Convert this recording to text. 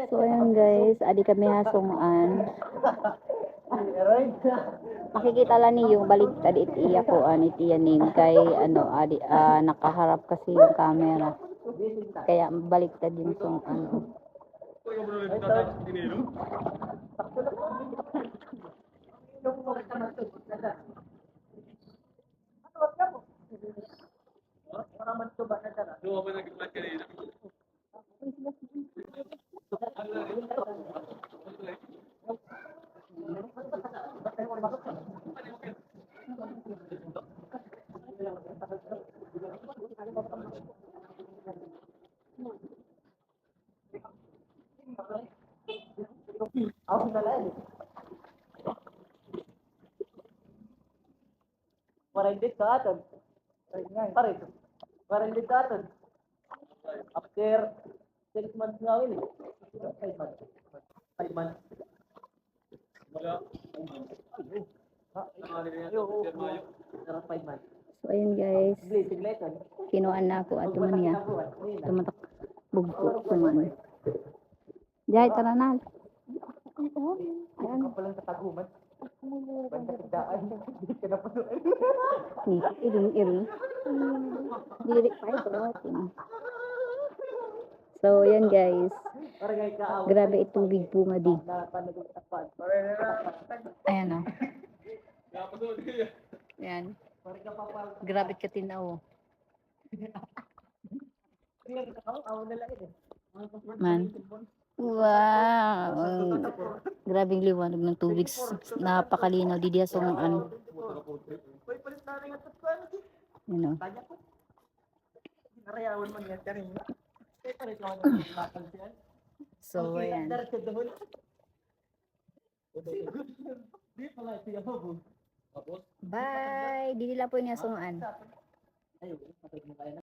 So ayan guys, adi kami hasungan. Makikita lang niyo baliktad iti ako iti yanin kay ano adi nakaharap kasi yung camera. Kaya baliktad yung song ano. Parendit sa atin. Pare. Parendit sa atin. After 6 months nga yun eh. 5 months. 5 months. Sarap 5 months. So ayun guys, Sigleton. kinuan na ako at man niya. Tumatak bugpo kuman. Jay tara na. Ayan. Palang kataguman. Banda kagdaan. Hindi ka na pasuin. Iri. Diri pa ito. So yan guys. Parang ka Grabe itong big bunga di. panagutapan. Ayan o. Ayan. Parang ka papal. Grabe ka tinaw. Awan na lang eh. Man. Wow. Grabing liwanag ng tubig. Napakalinaw. Di diya sungan. Uy, palit na rin ang tatwan. Ano. Tanya ko. Narayawan man yan. Karin mo. Eh, palit lang ang bakal siya. So ayan. Diretso doon. Di pala siya mo. Bye. Di nila po niya sungan. Ayun, patay mo kaya na.